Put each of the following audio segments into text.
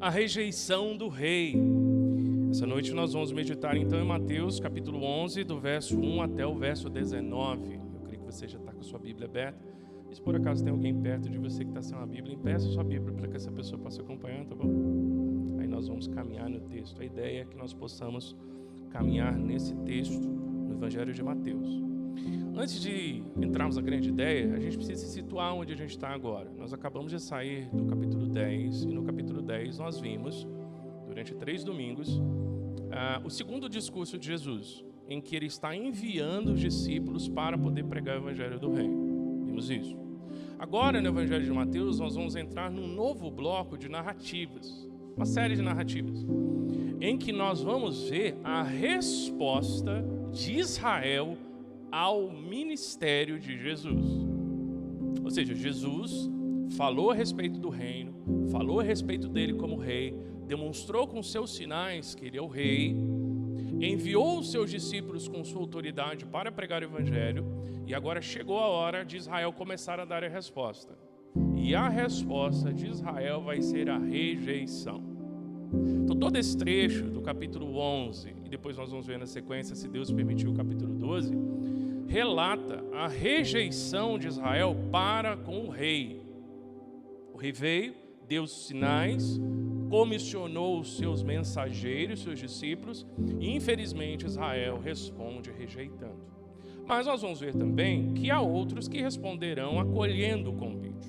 a rejeição do rei. Essa noite nós vamos meditar então em Mateus capítulo 11, do verso 1 até o verso 19. Eu creio que você já está com a sua Bíblia aberta. E se por acaso tem alguém perto de você que está sem uma Bíblia, impeça a sua Bíblia para que essa pessoa possa acompanhar, tá bom? Aí nós vamos caminhar no texto. A ideia é que nós possamos caminhar nesse texto no Evangelho de Mateus. Antes de entrarmos na grande ideia, a gente precisa se situar onde a gente está agora. Nós acabamos de sair do capítulo 10, e no capítulo 10 nós vimos, durante 3 domingos, o segundo discurso de Jesus, em que ele está enviando os discípulos para poder pregar o Evangelho do Reino. Vimos isso. Agora, no Evangelho de Mateus, nós vamos entrar num novo bloco de narrativas, uma série de narrativas, em que nós vamos ver a resposta de Israel ao ministério de Jesus. Ou seja, Jesus falou a respeito do reino, falou a respeito dele como rei, demonstrou com seus sinais que ele é o rei, enviou os seus discípulos com sua autoridade para pregar o evangelho, e agora chegou a hora de Israel começar a dar a resposta. E a resposta de Israel vai ser a rejeição. Então todo esse trecho do capítulo 11, e depois nós vamos ver na sequência, se Deus permitir, o capítulo 12, relata a rejeição de Israel para com o rei. O rei veio, deu os sinais, comissionou os seus mensageiros, seus discípulos, e infelizmente Israel responde rejeitando. Mas nós vamos ver também que há outros que responderão acolhendo o convite.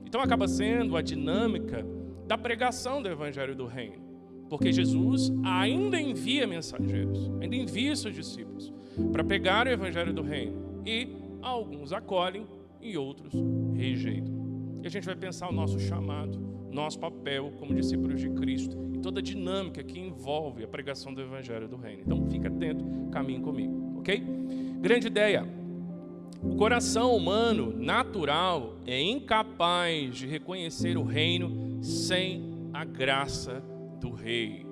Então acaba sendo a dinâmica da pregação do Evangelho do Reino, porque Jesus ainda envia mensageiros, ainda envia seus discípulos para pregar o Evangelho do Reino, e alguns acolhem e outros rejeitam. E a gente vai pensar o nosso chamado, nosso papel como discípulos de Cristo e toda a dinâmica que envolve a pregação do Evangelho do Reino. Então fica atento, caminhe comigo, ok? Grande ideia. O coração humano natural é incapaz de reconhecer o reino sem a graça do rei.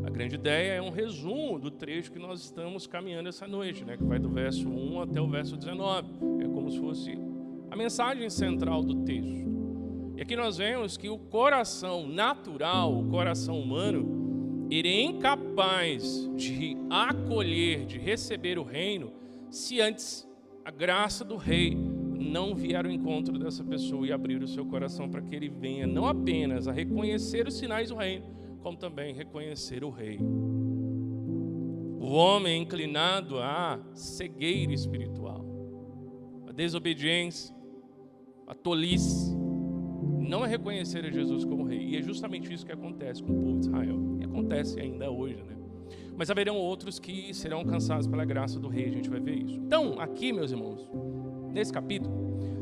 A grande ideia é um resumo do trecho que nós estamos caminhando essa noite, né? Que vai do verso 1 até o verso 19. É como se fosse a mensagem central do texto. E aqui nós vemos que o coração natural, o coração humano, ele é incapaz de acolher, de receber o reino, se antes a graça do rei não vier ao encontro dessa pessoa e abrir o seu coração para que ele venha não apenas a reconhecer os sinais do reino, como também reconhecer o rei. O homem é inclinado à cegueira espiritual, à desobediência, à tolice, não é reconhecer a Jesus como rei. E é justamente isso que acontece com o povo de Israel. E acontece ainda hoje, né? Mas haverão outros que serão alcançados pela graça do rei, a gente vai ver isso. Então, aqui, meus irmãos, nesse capítulo,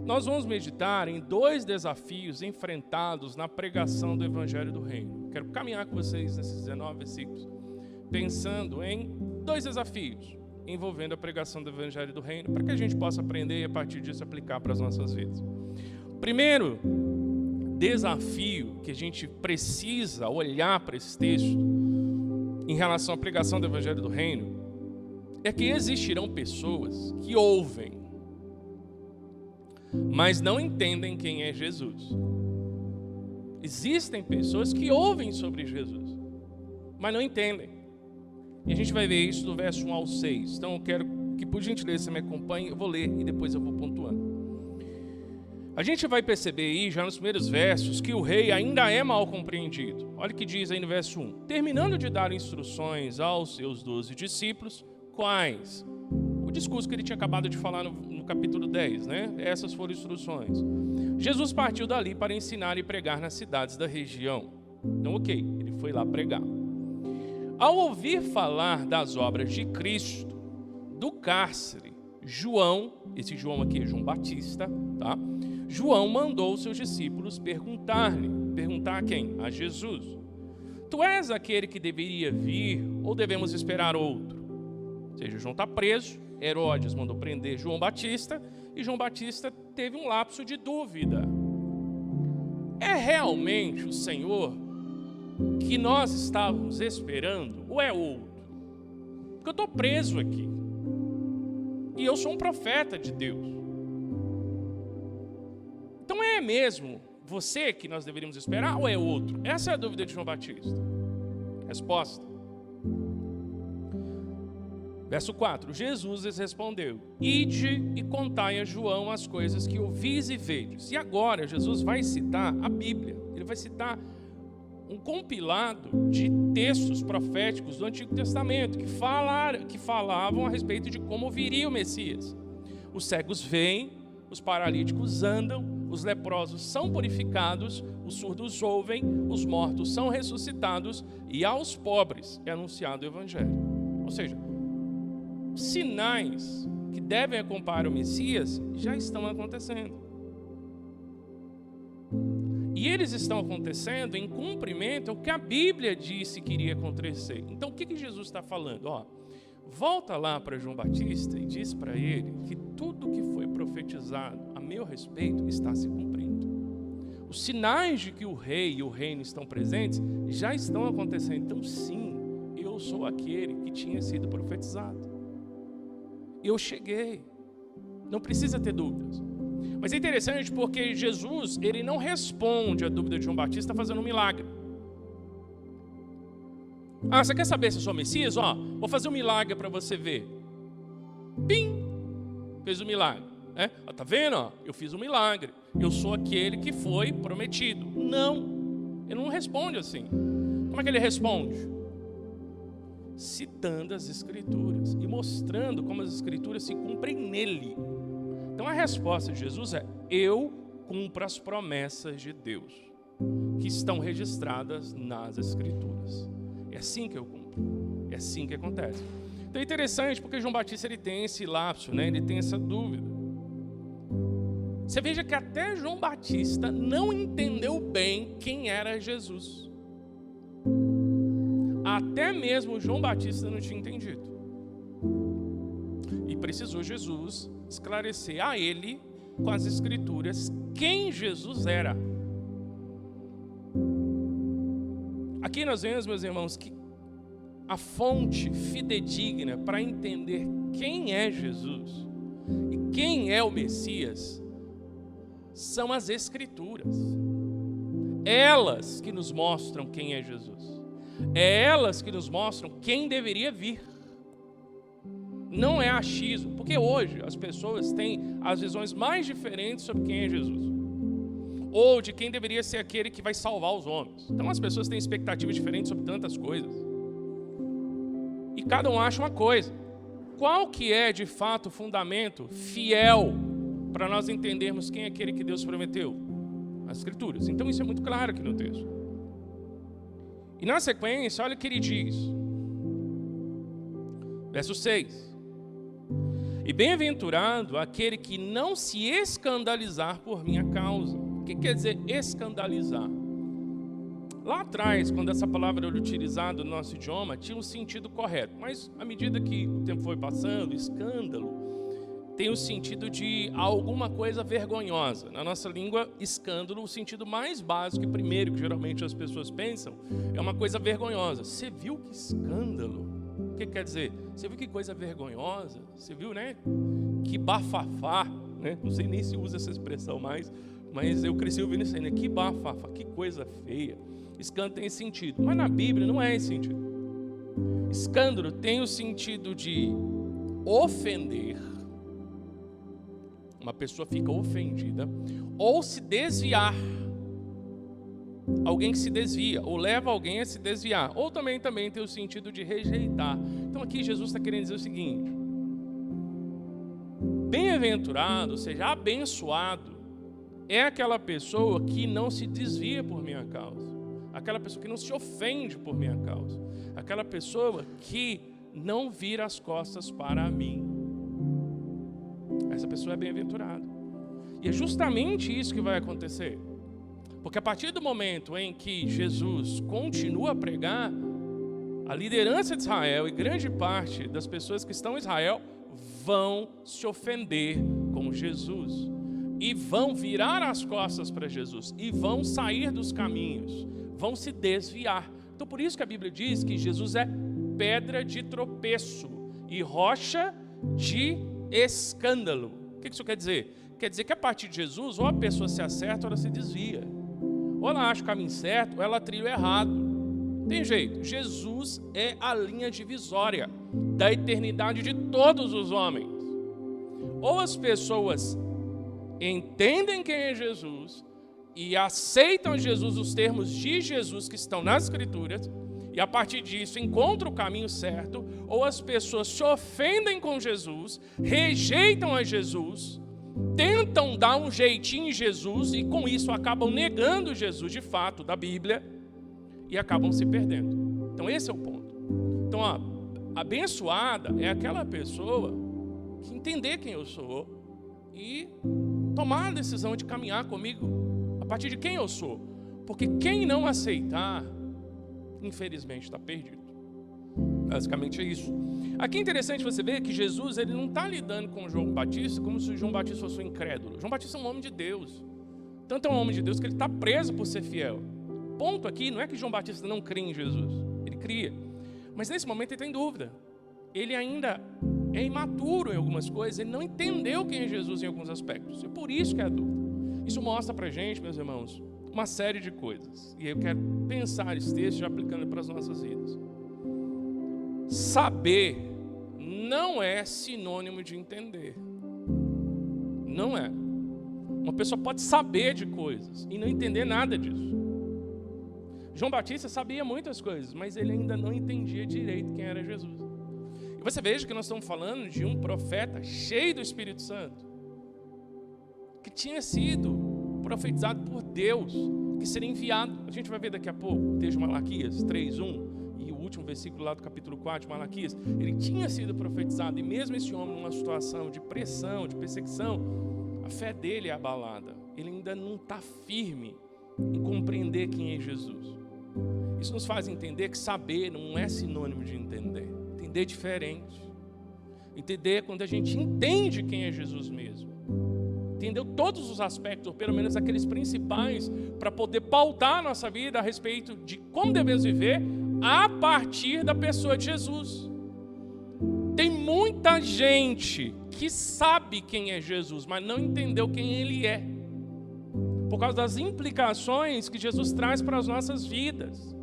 nós vamos meditar em 2 desafios enfrentados na pregação do Evangelho do Reino. Quero caminhar com vocês nesses 19 versículos, pensando em 2 desafios envolvendo a pregação do Evangelho do Reino, para que a gente possa aprender e a partir disso aplicar para as nossas vidas. Primeiro desafio que a gente precisa olhar para esse texto em relação à pregação do Evangelho do Reino é que existirão pessoas que ouvem, mas não entendem quem é Jesus. Existem pessoas que ouvem sobre Jesus, mas não entendem. E a gente vai ver isso do verso 1 ao 6. Então eu quero que, por gentileza, você me acompanhe. Eu vou ler e depois eu vou pontuando. A gente vai perceber aí, já nos primeiros versos, que o rei ainda é mal compreendido. Olha o que diz aí no verso 1. Terminando de dar instruções aos seus 12 discípulos, quais? O discurso que ele tinha acabado de falar no capítulo 10, né? Essas foram instruções. Jesus partiu dali para ensinar e pregar nas cidades da região. Então, ok, ele foi lá pregar. Ao ouvir falar das obras de Cristo, do cárcere, João, esse João aqui é João Batista, tá? João mandou os seus discípulos perguntar a quem? A Jesus. Tu és aquele que deveria vir ou devemos esperar outro? Ou seja, João está preso, Herodes mandou prender João Batista e João Batista teve um lapso de dúvida. É realmente o Senhor que nós estávamos esperando ou é outro? Porque eu estou preso aqui e eu sou um profeta de Deus. Então é mesmo você que nós deveríamos esperar ou é outro? Essa é a dúvida de João Batista. Resposta. Verso 4, Jesus lhes respondeu: ide e contai a João as coisas que ouvis e vedes. E agora Jesus vai citar a Bíblia. Ele vai citar um compilado de textos proféticos do Antigo Testamento que falavam a respeito de como viria o Messias. Os cegos veem, os paralíticos andam, os leprosos são purificados, os surdos ouvem, os mortos são ressuscitados e aos pobres é anunciado o Evangelho. Ou seja, sinais que devem acompanhar o Messias já estão acontecendo. E eles estão acontecendo em cumprimento ao que a Bíblia disse que iria acontecer. Então o que Jesus está falando? Volta lá para João Batista e diz para ele que tudo que foi profetizado a meu respeito está se cumprindo. Os sinais de que o rei e o reino estão presentes já estão acontecendo. Então sim, eu sou aquele que tinha sido profetizado. Eu cheguei, não precisa ter dúvidas. Mas é interessante porque Jesus, ele não responde a dúvida de João Batista fazendo um milagre. Você quer saber se eu sou Messias? Vou fazer um milagre para você ver. Pim! Fez um milagre. Tá vendo? Eu fiz um milagre. Eu sou aquele que foi prometido. Não, ele não responde assim. Como é que ele responde? Citando as Escrituras e mostrando como as Escrituras se cumprem nele. Então a resposta de Jesus é: eu cumpro as promessas de Deus que estão registradas nas Escrituras. É assim que eu cumpro, é assim que acontece. Então é interessante porque João Batista ele tem esse lapso, ele tem essa dúvida. Você veja que até João Batista não entendeu bem quem era Jesus. Até mesmo João Batista não tinha entendido. E precisou Jesus esclarecer a ele, com as Escrituras, quem Jesus era. Aqui nós vemos, meus irmãos, que a fonte fidedigna para entender quem é Jesus e quem é o Messias são as Escrituras. Elas que nos mostram quem é Jesus. É elas que nos mostram quem deveria vir. Não é achismo, porque hoje as pessoas têm as visões mais diferentes sobre quem é Jesus, ou de quem deveria ser aquele que vai salvar os homens. Então as pessoas têm expectativas diferentes sobre tantas coisas, e cada um acha uma coisa. Qual que é de fato o fundamento fiel para nós entendermos quem é aquele que Deus prometeu? As Escrituras. Então isso é muito claro aqui no texto. E na sequência, olha o que ele diz. Verso 6. E bem-aventurado aquele que não se escandalizar por minha causa. O que quer dizer escandalizar? Lá atrás, quando essa palavra era utilizada no nosso idioma, tinha um sentido correto. Mas à medida que o tempo foi passando, escândalo tem o sentido de alguma coisa vergonhosa. Na nossa língua, escândalo, o sentido mais básico e primeiro que geralmente as pessoas pensam, é uma coisa vergonhosa. Você viu que escândalo? O que quer dizer? Você viu que coisa vergonhosa? Você viu, que bafafá, Não sei nem se usa essa expressão mais, mas eu cresci ouvindo isso aí, Que bafafá, que coisa feia. Escândalo tem esse sentido, mas na Bíblia não é esse sentido. Escândalo tem o sentido de ofender. Uma pessoa fica ofendida, ou se desviar. Alguém que se desvia, ou leva alguém a se desviar, ou também tem o sentido de rejeitar. Então aqui Jesus está querendo dizer o seguinte: bem-aventurado, ou seja, abençoado, é aquela pessoa que não se desvia por minha causa, aquela pessoa que não se ofende por minha causa, aquela pessoa que não vira as costas para mim. Essa pessoa é bem-aventurada. E é justamente isso que vai acontecer. Porque a partir do momento em que Jesus continua a pregar, a liderança de Israel e grande parte das pessoas que estão em Israel vão se ofender com Jesus. E vão virar as costas para Jesus. E vão sair dos caminhos. Vão se desviar. Então por isso que a Bíblia diz que Jesus é pedra de tropeço e rocha de escândalo. O que isso quer dizer? Quer dizer que a partir de Jesus, ou a pessoa se acerta ou ela se desvia. Ou ela acha o caminho certo, ou ela trilha o errado. Tem jeito. Jesus é a linha divisória da eternidade de todos os homens. Ou as pessoas entendem quem é Jesus e aceitam Jesus, os termos de Jesus que estão nas Escrituras, e a partir disso encontram o caminho certo, ou as pessoas se ofendem com Jesus, rejeitam a Jesus, tentam dar um jeitinho em Jesus e com isso acabam negando Jesus de fato da Bíblia e acabam se perdendo. Então esse é o ponto. Então a abençoada é aquela pessoa que entender quem eu sou e tomar a decisão de caminhar comigo a partir de quem eu sou. Porque quem não aceitar, infelizmente, está perdido. Basicamente é isso. Aqui é interessante você ver que Jesus ele não está lidando com João Batista como se o João Batista fosse um incrédulo. João Batista é um homem de Deus. Tanto é um homem de Deus que ele está preso por ser fiel. O ponto aqui não é que João Batista não crê em Jesus. Ele cria. Mas nesse momento ele tem dúvida. Ele ainda é imaturo em algumas coisas. Ele não entendeu quem é Jesus em alguns aspectos. É por isso que é a dúvida. Isso mostra pra gente, meus irmãos, uma série de coisas. E eu quero pensar esse texto já aplicando para as nossas vidas. Saber não é sinônimo de entender. Não é. Uma pessoa pode saber de coisas e não entender nada disso. João Batista sabia muitas coisas, mas ele ainda não entendia direito quem era Jesus. E você veja que nós estamos falando de um profeta cheio do Espírito Santo, que tinha sido profetizado por Deus, que seria enviado. A gente vai ver daqui a pouco o texto de Malaquias 3:1 e o último versículo lá do capítulo 4 de Malaquias. Ele tinha sido profetizado, e mesmo esse homem numa situação de pressão, de perseguição, a fé dele é abalada. Ele ainda não está firme em compreender quem é Jesus. Isso nos faz entender que saber não é sinônimo de entender. Entender é diferente. Entender é quando a gente entende quem é Jesus mesmo. Entendeu todos os aspectos, ou pelo menos aqueles principais, para poder pautar a nossa vida a respeito de como devemos viver a partir da pessoa de Jesus. Tem muita gente que sabe quem é Jesus, mas não entendeu quem ele é, por causa das implicações que Jesus traz para as nossas vidas.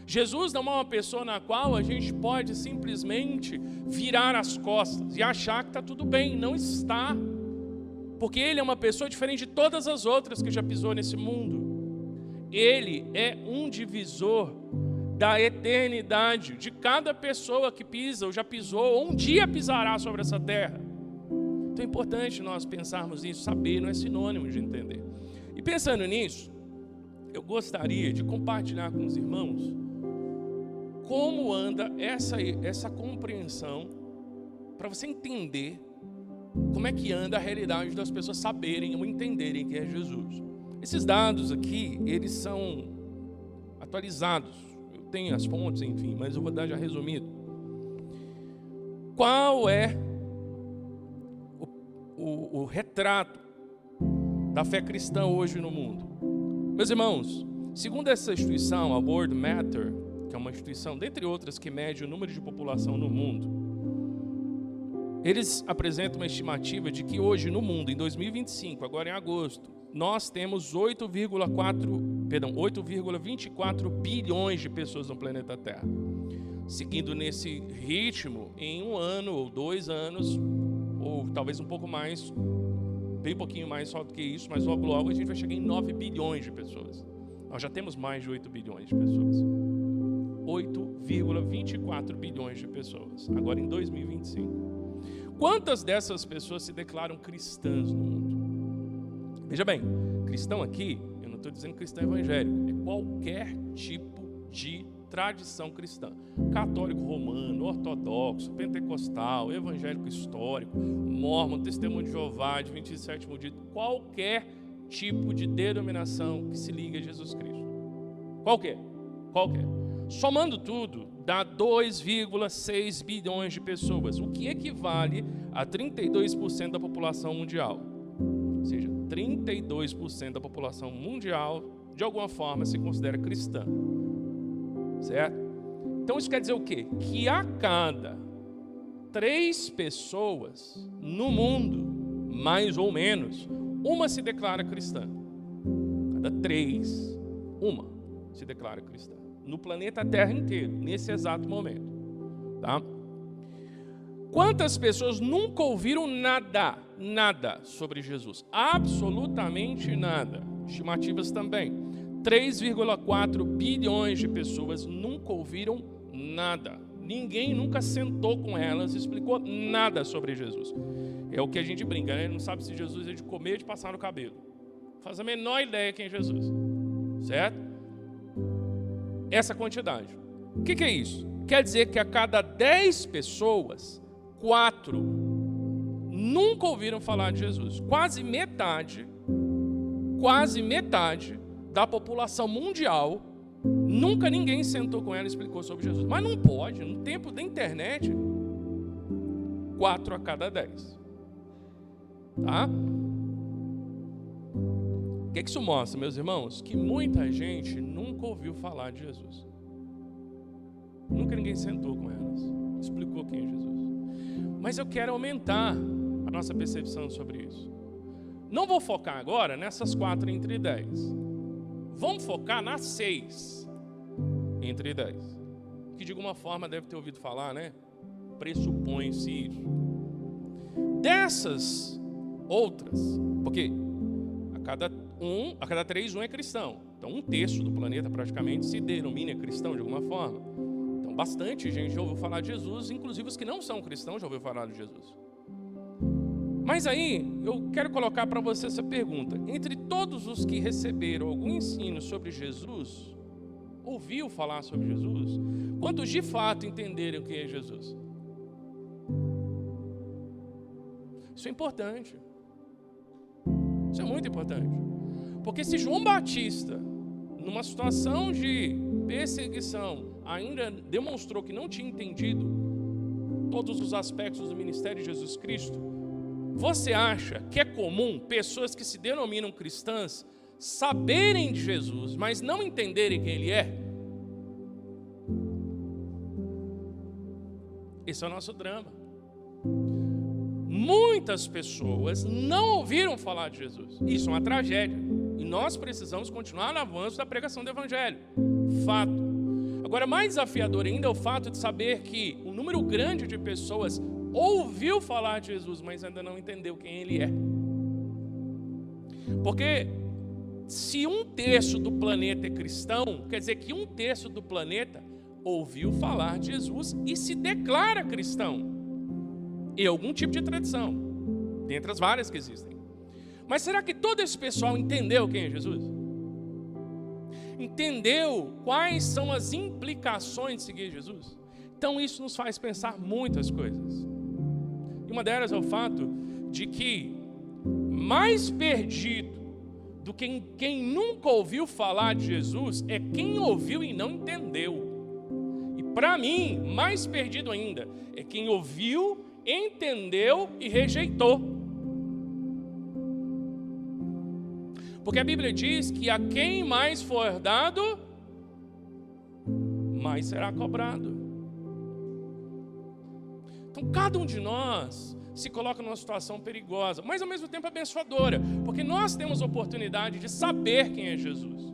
Jesus não é uma pessoa na qual a gente pode simplesmente virar as costas e achar que está tudo bem. Não está. Porque ele é uma pessoa diferente de todas as outras que já pisou nesse mundo. Ele é um divisor da eternidade de cada pessoa que pisa ou já pisou ou um dia pisará sobre essa terra. Então é importante nós pensarmos nisso. Saber não é sinônimo de entender. E pensando nisso, eu gostaria de compartilhar com os irmãos como anda essa compreensão, para você entender como é que anda a realidade das pessoas saberem ou entenderem quem é Jesus. Esses dados aqui, eles são atualizados. Eu tenho as fontes, enfim, mas eu vou dar já resumido. Qual é o retrato da fé cristã hoje no mundo? Meus irmãos, segundo essa instituição, a World Matter, que é uma instituição, dentre outras, que mede o número de população no mundo, eles apresentam uma estimativa de que hoje no mundo, em 2025, agora em agosto, nós temos 8,24 bilhões de pessoas no planeta Terra. Seguindo nesse ritmo, em 1 ano ou 2 anos, ou talvez um pouco mais, bem pouquinho mais só do que isso, mas logo logo a gente vai chegar em 9 bilhões de pessoas. Nós já temos mais de 8 bilhões de pessoas. 8,24 bilhões de pessoas, agora em 2025. Quantas dessas pessoas se declaram cristãs no mundo? Veja bem, cristão aqui, eu não estou dizendo cristão evangélico, é qualquer tipo de tradição cristã. Católico romano, ortodoxo, pentecostal, evangélico histórico, mórmon, testemunho de Jeová, adventista do sétimo dia, qualquer tipo de denominação que se liga a Jesus Cristo. Qualquer. Somando tudo, dá 2,6 bilhões de pessoas, o que equivale a 32% da população mundial. Ou seja, 32% da população mundial, de alguma forma, se considera cristã. Certo? Então isso quer dizer o quê? Que a cada 3 pessoas no mundo, mais ou menos, uma se declara cristã. cada 3, uma se declara cristã. No planeta Terra inteiro, nesse exato momento. Tá? Quantas pessoas nunca ouviram nada sobre Jesus? Absolutamente nada. Estimativas também. 3,4 bilhões de pessoas nunca ouviram nada. Ninguém nunca sentou com elas e explicou nada sobre Jesus. É o que a gente brinca, né? Não sabe se Jesus é de comer ou de passar no cabelo. Faz a menor ideia quem é Jesus. Certo? Essa quantidade. O que é isso? Quer dizer que a cada 10 pessoas, 4 nunca ouviram falar de Jesus. Quase metade da população mundial, nunca ninguém sentou com ela e explicou sobre Jesus. Mas não pode, no tempo da internet, 4 a cada 10. Tá? O que isso mostra, meus irmãos? Que muita gente nunca ouviu falar de Jesus. Nunca ninguém sentou com elas, explicou quem é Jesus. Mas eu quero aumentar a nossa percepção sobre isso. Não vou focar agora nessas 4 entre 10. Vamos focar nas 6 entre 10. Que de alguma forma deve ter ouvido falar, né? Pressupõe-se isso. Dessas outras, porque a cada 3, um é cristão. Então 1/3 do planeta praticamente se denomina cristão de alguma forma. Então bastante gente já ouviu falar de Jesus, inclusive os que não são cristãos já ouviu falar de Jesus. Mas aí eu quero colocar para você essa pergunta. Entre todos os que receberam algum ensino sobre Jesus, ouviu falar sobre Jesus, quantos de fato entenderam quem é Jesus? Isso é importante. Isso é muito importante. Porque se João Batista, numa situação de perseguição, ainda demonstrou que não tinha entendido todos os aspectos do ministério de Jesus Cristo, você acha que é comum pessoas que se denominam cristãs saberem de Jesus, mas não entenderem quem Ele é? Esse é o nosso drama. Muitas pessoas não ouviram falar de Jesus. Isso é uma tragédia. E nós precisamos continuar no avanço da pregação do Evangelho. Fato. Agora, mais desafiador ainda é o fato de saber que um número grande de pessoas ouviu falar de Jesus, mas ainda não entendeu quem Ele é. Porque se 1/3 do planeta é cristão, quer dizer que 1/3 do planeta ouviu falar de Jesus e se declara cristão, em algum tipo de tradição, dentre as várias que existem. Mas será que todo esse pessoal entendeu quem é Jesus? Entendeu quais são as implicações de seguir Jesus? Então isso nos faz pensar muitas coisas. E uma delas é o fato de que mais perdido do que quem nunca ouviu falar de Jesus é quem ouviu e não entendeu. E para mim, mais perdido ainda é quem ouviu, entendeu e rejeitou. Porque a Bíblia diz que a quem mais for dado, mais será cobrado. Então cada um de nós se coloca numa situação perigosa, mas ao mesmo tempo abençoadora, porque nós temos a oportunidade de saber quem é Jesus.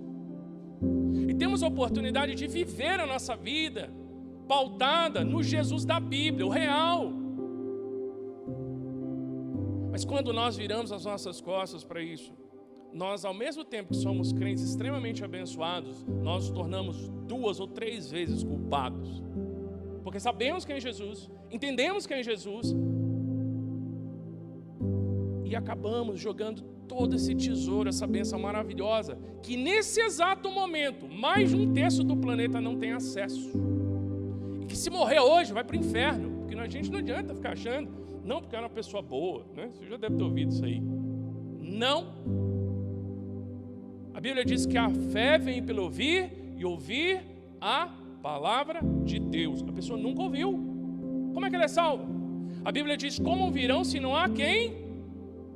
E temos a oportunidade de viver a nossa vida pautada no Jesus da Bíblia, o real. Mas quando nós viramos as nossas costas para isso, nós, ao mesmo tempo que somos crentes extremamente abençoados, nós nos tornamos 2 ou 3 vezes culpados. Porque sabemos quem é Jesus, entendemos quem é Jesus, e acabamos jogando todo esse tesouro, essa bênção maravilhosa, que nesse exato momento, mais de 1/3 do planeta não tem acesso. E que se morrer hoje, vai para o inferno. Porque a gente não adianta ficar achando, não, porque era uma pessoa boa, né? Você já deve ter ouvido isso aí. Não. A Bíblia diz que a fé vem pelo ouvir e ouvir a palavra de Deus. A pessoa nunca ouviu. Como é que ela é salva? A Bíblia diz: como ouvirão se não há quem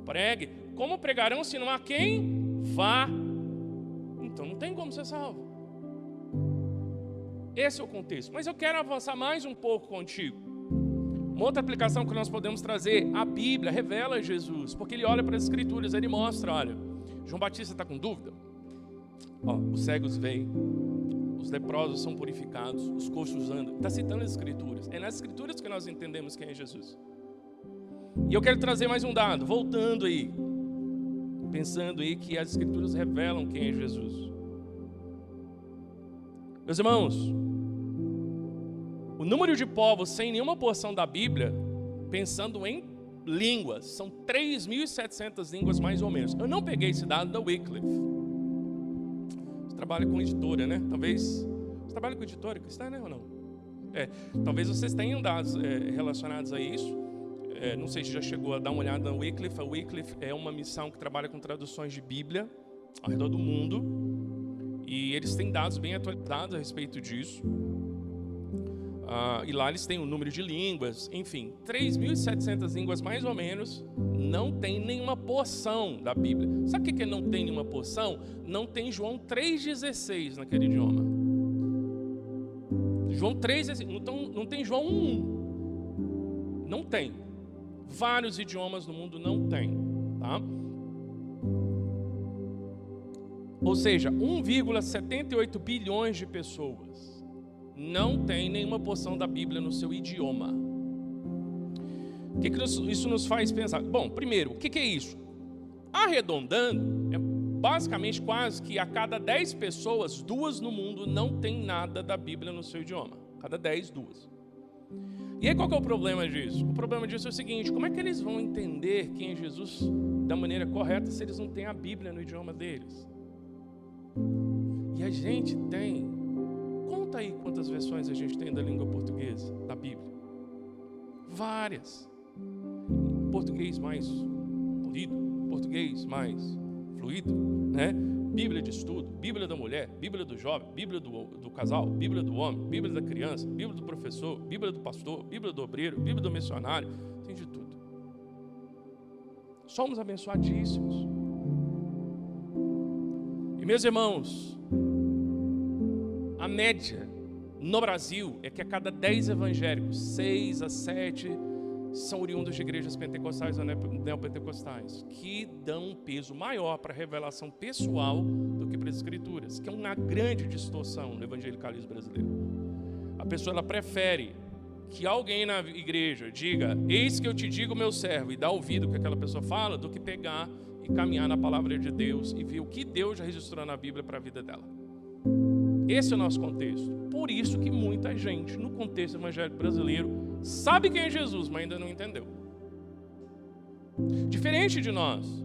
pregue? Como pregarão se não há quem vá? Então não tem como ser salvo. Esse é o contexto. Mas eu quero avançar mais um pouco contigo. Uma outra aplicação que nós podemos trazer: a Bíblia revela Jesus, porque ele olha para as Escrituras, ele mostra, olha, João Batista está com dúvida? Os cegos veem, os leprosos são purificados, os coxos andam. Está citando as Escrituras. É nas Escrituras que nós entendemos quem é Jesus. E eu quero trazer mais um dado, voltando aí, pensando aí que as Escrituras revelam quem é Jesus. Meus irmãos, o número de povos sem nenhuma porção da Bíblia, pensando em línguas, são 3.700 línguas mais ou menos. Eu não peguei esse dado da Wycliffe. Você trabalha com editora, né? Talvez... Você trabalha com editora cristã, né, ou não? Talvez vocês tenham dados relacionados a isso. Não sei se já chegou a dar uma olhada na Wycliffe. A Wycliffe é uma missão que trabalha com traduções de Bíblia ao redor do mundo. E eles têm dados bem atualizados a respeito disso. E lá eles têm um número de línguas. Enfim, 3.700 línguas mais ou menos. Não tem nenhuma porção da Bíblia. Sabe o que não tem nenhuma porção? Não tem João 3,16 naquele idioma. João 3,16. Não tem João 1. Não tem. Vários idiomas no mundo não tem. Tá? Ou seja, 1,78 bilhões de pessoas não tem nenhuma porção da Bíblia no seu idioma. O que isso nos faz pensar? Bom, primeiro, o que é isso? Arredondando, é basicamente quase que a cada 10 pessoas, 2 no mundo não tem nada da Bíblia no seu idioma. Cada 10, 2. E aí qual que é o problema disso? O problema disso é o seguinte: como é que eles vão entender quem é Jesus da maneira correta se eles não têm a Bíblia no idioma deles? E a gente tem... Conta aí quantas versões a gente tem da língua portuguesa, da Bíblia. Várias. Português mais polido, português mais fluido, né? Bíblia de estudo, Bíblia da mulher, Bíblia do jovem, Bíblia do casal, Bíblia do homem, Bíblia da criança, Bíblia do professor, Bíblia do pastor, Bíblia do obreiro, Bíblia do missionário, tem de tudo. Somos abençoadíssimos. E meus irmãos, a média no Brasil é que a cada 10 evangélicos, 6 a 7 são oriundos de igrejas pentecostais ou neopentecostais, que dão um peso maior para a revelação pessoal do que para as Escrituras, que é uma grande distorção no evangelicalismo brasileiro. A pessoa ela prefere que alguém na igreja diga: eis que eu te digo, meu servo, e dá ouvido que aquela pessoa fala, do que pegar e caminhar na palavra de Deus e ver o que Deus já registrou na Bíblia para a vida dela. Esse é o nosso contexto. Por isso que muita gente, no contexto evangélico brasileiro, sabe quem é Jesus, mas ainda não entendeu. Diferente de nós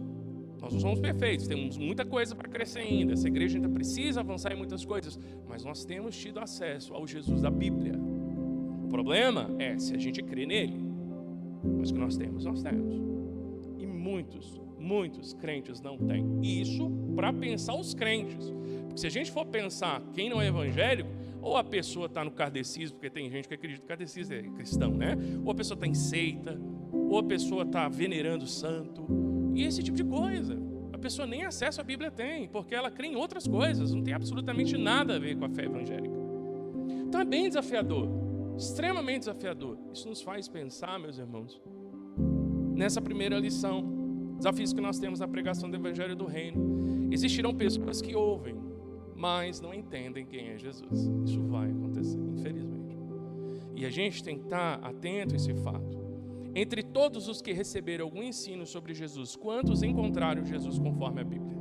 não somos perfeitos, temos muita coisa para crescer ainda. Essa igreja ainda precisa avançar em muitas coisas, mas nós temos tido acesso ao Jesus da Bíblia. O problema é se a gente crê nele. Mas o que nós temos. E muitos crentes não têm. E isso para pensar os crentes. Porque se a gente for pensar quem não é evangélico, ou a pessoa está no kardecismo, porque tem gente que acredita que o kardecismo é cristão, né? Ou a pessoa está em seita, ou a pessoa está venerando o santo, e esse tipo de coisa. A pessoa nem acesso à Bíblia tem, porque ela crê em outras coisas, não tem absolutamente nada a ver com a fé evangélica. Então é bem desafiador, extremamente desafiador. Isso nos faz pensar, meus irmãos, nessa primeira lição, desafios que nós temos na pregação do Evangelho do Reino. Existirão pessoas que ouvem, mas não entendem quem é Jesus. Isso vai acontecer, infelizmente. E a gente tem que estar atento a esse fato. Entre todos os que receberam algum ensino sobre Jesus, quantos encontraram Jesus conforme a Bíblia?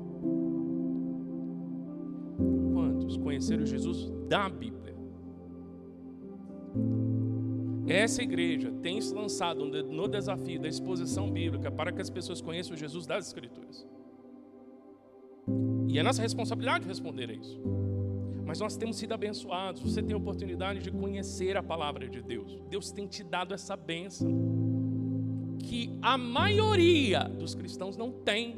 Quantos conheceram Jesus da Bíblia? Essa igreja tem se lançado no desafio da exposição bíblica para que as pessoas conheçam Jesus das Escrituras. E é nossa responsabilidade responder a isso. Mas nós temos sido abençoados. Você tem a oportunidade de conhecer a palavra de Deus. Deus tem te dado essa bênção que a maioria dos cristãos não tem.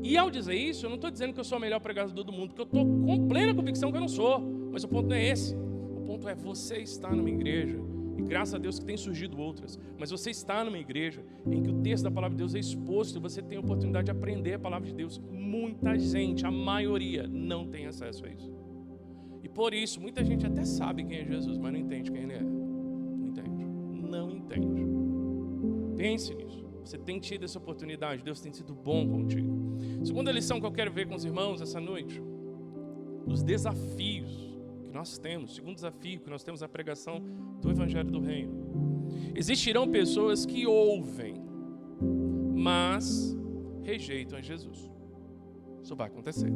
E ao dizer isso, eu não estou dizendo que eu sou o melhor pregador do mundo, porque eu estou com plena convicção que eu não sou. Mas o ponto não é esse. O ponto é você estar numa igreja, e graças a Deus que tem surgido outras, mas você está numa igreja em que o texto da palavra de Deus é exposto e você tem a oportunidade de aprender a palavra de Deus. Muita gente, a maioria, não tem acesso a isso. E por isso, muita gente até sabe quem é Jesus, mas não entende quem ele é. Não entende. Pense nisso. Você tem tido essa oportunidade, Deus tem sido bom contigo. Segunda lição que eu quero ver com os irmãos essa noite: os desafios que nós temos. Segundo desafio que nós temos na pregação do Evangelho do Reino. Existirão pessoas que ouvem, mas rejeitam a Jesus. Isso vai acontecer.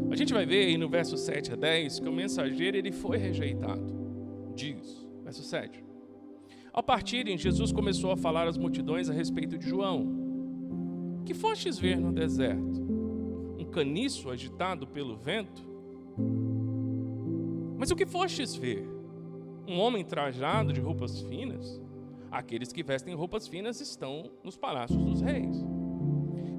A gente vai ver aí no verso 7 a 10 que o mensageiro ele foi rejeitado. Diz, verso 7. Ao partirem, Jesus começou a falar às multidões a respeito de João. Que fostes ver no deserto? Um caniço agitado pelo vento? Mas o que fostes ver? Um homem trajado de roupas finas? Aqueles que vestem roupas finas estão nos palácios dos reis.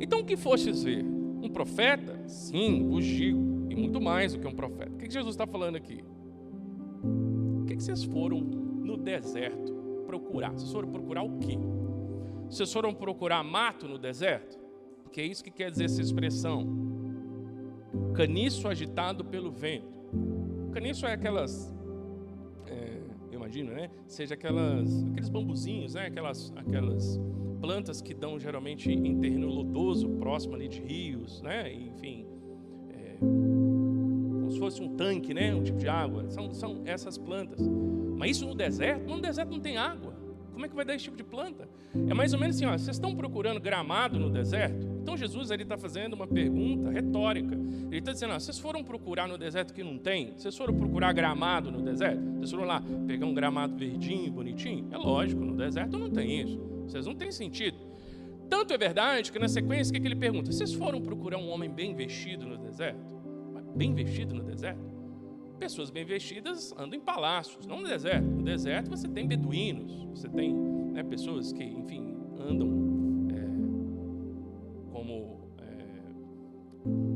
Então o que fostes ver? Um profeta? Sim, vos digo, e muito mais do que um profeta. O que Jesus está falando aqui? O que vocês foram no deserto procurar? Vocês foram procurar o quê? Vocês foram procurar mato no deserto? Porque é isso que quer dizer essa expressão. Caniço agitado pelo vento. Caniço é aquelas, eu imagino, né? Seja aqueles bambuzinhos, né? Aquelas plantas que dão geralmente em terreno lodoso, próximo ali de rios, né? Enfim, como se fosse um tanque, né? Um tipo de água. São essas plantas. Mas isso no deserto? No deserto não tem água. Como é que vai dar esse tipo de planta? É mais ou menos assim, ó, vocês estão procurando gramado no deserto? Então Jesus está fazendo uma pergunta retórica. Ele está dizendo, vocês foram procurar no deserto que não tem? Vocês foram procurar gramado no deserto? Vocês foram lá pegar um gramado verdinho, bonitinho? É lógico, no deserto não tem isso. Vocês não têm sentido. Tanto é verdade que na sequência, o que ele pergunta? Vocês foram procurar um homem bem vestido no deserto? Bem vestido no deserto? Pessoas bem vestidas andam em palácios, não no deserto. No deserto você tem beduínos, você tem pessoas que, enfim, andam como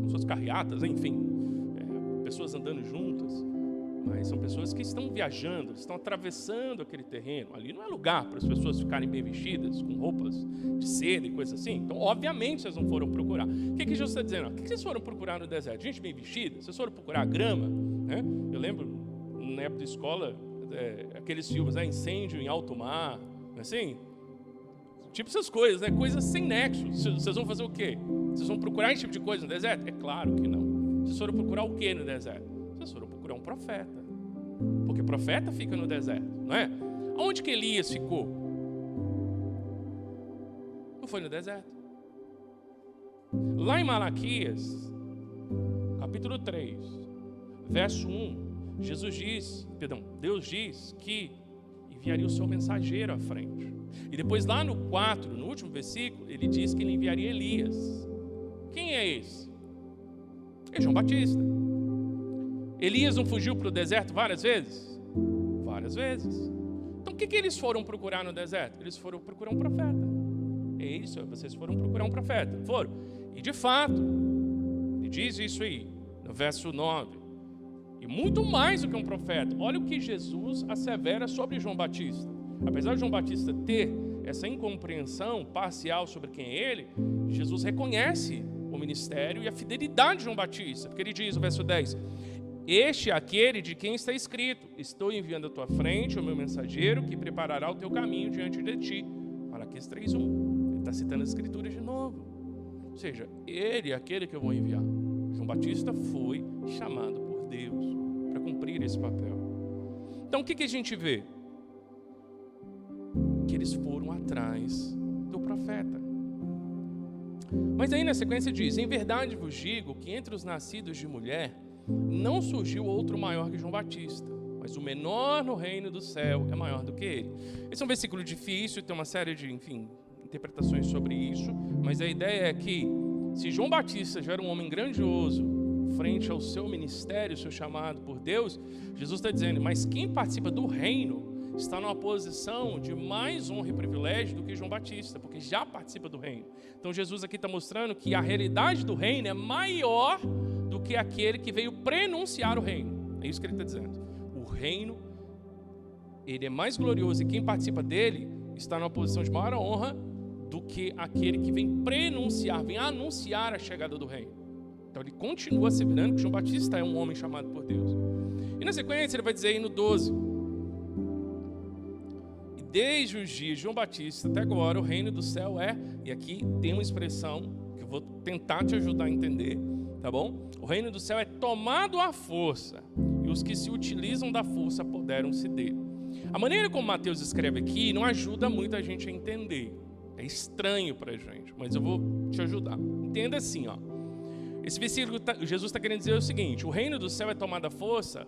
suas carreatas, enfim, pessoas andando juntas. Mas são pessoas que estão viajando, estão atravessando aquele terreno. Ali não é lugar para as pessoas ficarem bem vestidas, com roupas de seda e coisas assim. Então, obviamente, vocês não foram procurar. O que Jesus está dizendo? O que vocês foram procurar no deserto? Gente bem vestida? Vocês foram procurar grama? Né? Eu lembro, na época de escola, aqueles filmes, incêndio em alto mar, assim, tipo essas coisas, né? Coisas sem nexo. Vocês vão fazer o quê? Vocês vão procurar esse tipo de coisa no deserto? É claro que não. Vocês foram procurar o quê no deserto? Vocês foram procurar um profeta. Porque profeta fica no deserto, não é? Onde que Elias ficou? Não foi no deserto. Lá em Malaquias, capítulo 3, verso 1, Deus diz que enviaria o seu mensageiro à frente. E depois lá no 4, no último versículo, ele diz que ele enviaria Elias. Quem é esse? É João Batista. Elias não fugiu para o deserto várias vezes? Várias vezes. Então o que eles foram procurar no deserto? Eles foram procurar um profeta. É isso, vocês foram procurar um profeta. Foram. E de fato, ele diz isso aí, no verso 9. E muito mais do que um profeta. Olha o que Jesus assevera sobre João Batista. Apesar de João Batista ter essa incompreensão parcial sobre quem é ele, Jesus reconhece o ministério e a fidelidade de João Batista. Porque ele diz no verso 10... Este é aquele de quem está escrito: estou enviando à tua frente o meu mensageiro que preparará o teu caminho diante de ti. Malaquias 3:1. Ele está citando as escrituras de novo. Ou seja, ele é aquele que eu vou enviar. João Batista foi chamado por Deus para cumprir esse papel. Então o que a gente vê? Que eles foram atrás do profeta. Mas aí na sequência diz: em verdade vos digo que entre os nascidos de mulher não surgiu outro maior que João Batista, mas o menor no reino do céu é maior do que ele. Esse é um versículo difícil, tem uma série de, interpretações sobre isso, mas a ideia é que se João Batista já era um homem grandioso frente ao seu ministério, seu chamado por Deus, Jesus está dizendo, mas quem participa do reino está numa posição de mais honra e privilégio do que João Batista, porque já participa do reino. Então Jesus aqui está mostrando que a realidade do reino é maior do que aquele que veio prenunciar o reino. É isso que ele está dizendo. O reino, ele é mais glorioso e quem participa dele está numa posição de maior honra do que aquele que vem prenunciar, vem anunciar a chegada do reino. Então ele continua asseverando que João Batista é um homem chamado por Deus. E na sequência ele vai dizer aí no 12: e desde os dias de João Batista até agora o reino do céu é, e aqui tem uma expressão que vou tentar te ajudar a entender, tá bom? O reino do céu é tomado à força, e os que se utilizam da força apoderam-se dele. A maneira como Mateus escreve aqui não ajuda muito a gente a entender. É estranho para a gente, mas eu vou te ajudar. Entenda assim, ó. Esse versículo, Jesus está querendo dizer o seguinte: o reino do céu é tomado à força,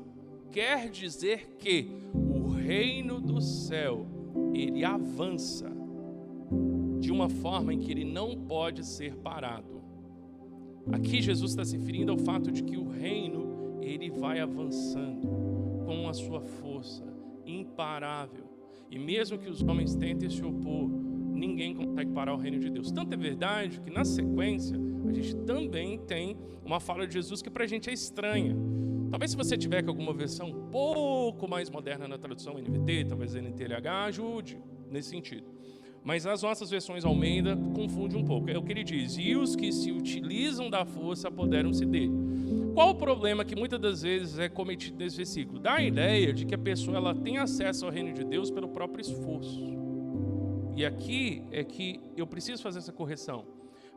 quer dizer que o reino do céu, ele avança de uma forma em que ele não pode ser parado. Aqui Jesus está se referindo ao fato de que o reino, ele vai avançando com a sua força imparável. E mesmo que os homens tentem se opor, ninguém consegue parar o reino de Deus. Tanto é verdade que na sequência a gente também tem uma fala de Jesus que para a gente é estranha. Talvez se você tiver com alguma versão um pouco mais moderna na tradução NVT, talvez NTLH, ajude nesse sentido. Mas as nossas versões Almeida confundem um pouco. É o que ele diz: e os que se utilizam da força apoderam-se dele. Qual o problema que muitas das vezes é cometido nesse versículo? Dá a ideia de que a pessoa ela tem acesso ao reino de Deus pelo próprio esforço. E aqui é que eu preciso fazer essa correção.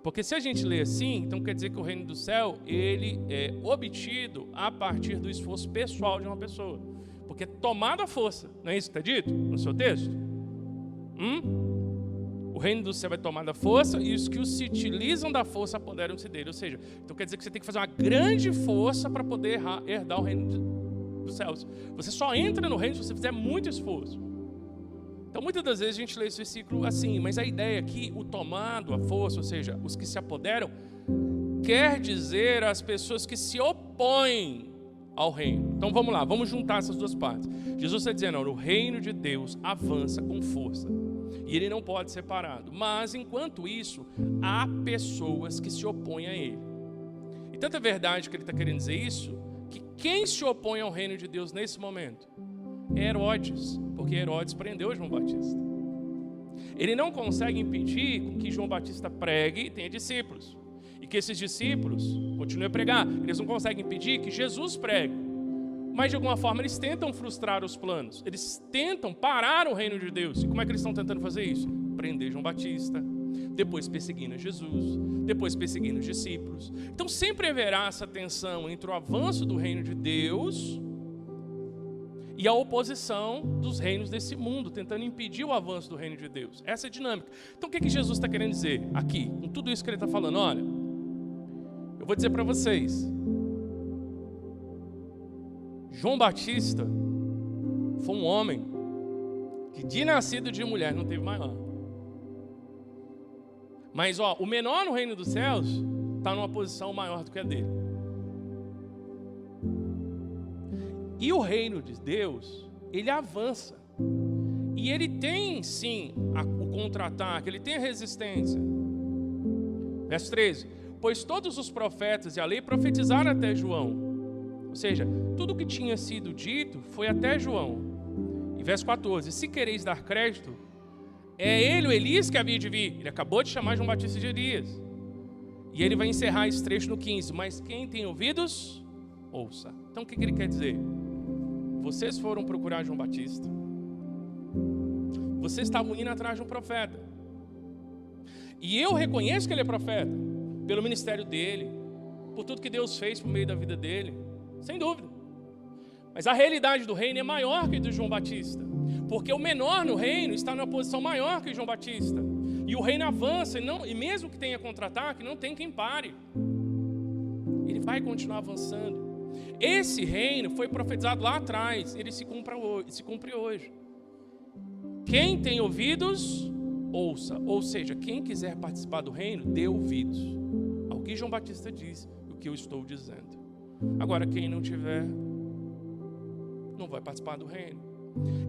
Porque se a gente lê assim, então quer dizer que o reino do céu, ele é obtido a partir do esforço pessoal de uma pessoa. Porque é tomado à força. Não é isso que está dito no seu texto? O reino do céu é tomado à força, e os que se utilizam da força apoderam-se dele. Ou seja, então quer dizer que você tem que fazer uma grande força para poder herdar o reino dos céus. Você só entra no reino se você fizer muito esforço. Então muitas das vezes a gente lê esse versículo assim, mas a ideia aqui, o tomado à força, ou seja, os que se apoderam, quer dizer as pessoas que se opõem ao reino. Então vamos lá, vamos juntar essas duas partes. Jesus está dizendo, o reino de Deus avança com força. E ele não pode ser parado. Mas, enquanto isso, há pessoas que se opõem a ele. E tanto é verdade que ele está querendo dizer isso, que quem se opõe ao reino de Deus nesse momento é Herodes, porque Herodes prendeu João Batista. Ele não consegue impedir que João Batista pregue e tenha discípulos. E que esses discípulos continuem a pregar. Eles não conseguem impedir que Jesus pregue. Mas de alguma forma eles tentam frustrar os planos. Eles tentam parar o reino de Deus. E como é que eles estão tentando fazer isso? Prender João Batista, depois perseguindo Jesus, depois perseguindo os discípulos. Então sempre haverá essa tensão entre o avanço do reino de Deus e a oposição dos reinos desse mundo, tentando impedir o avanço do reino de Deus. Essa é a dinâmica. Então o que Jesus está querendo dizer aqui? Com tudo isso que ele está falando, olha, eu vou dizer para vocês, João Batista foi um homem que de nascido de mulher não teve maior. Mas o menor no reino dos céus está numa posição maior do que a dele. E o reino de Deus, ele avança. E ele tem sim o contra-ataque, ele tem a resistência. Verso 13: pois todos os profetas e a lei profetizaram até João. Ou seja, tudo o que tinha sido dito foi até João. E verso 14: se quereis dar crédito, é ele o Elias que havia de vir. Ele acabou de chamar João Batista de Elias. E ele vai encerrar esse trecho no 15. Mas quem tem ouvidos, ouça. Então o que ele quer dizer? Vocês foram procurar João Batista. Vocês estavam indo atrás de um profeta. E eu reconheço que ele é profeta. Pelo ministério dele. Por tudo que Deus fez por meio da vida dele. Sem dúvida. Mas a realidade do reino é maior que a de João Batista. Porque o menor no reino está numa posição maior que João Batista. E o reino avança, e mesmo que tenha contra-ataque, não tem quem pare. Ele vai continuar avançando. Esse reino foi profetizado lá atrás, ele se cumpre hoje. Quem tem ouvidos, ouça. Ou seja, quem quiser participar do reino, dê ouvidos ao que João Batista diz e o que eu estou dizendo. Agora, quem não tiver, não vai participar do reino.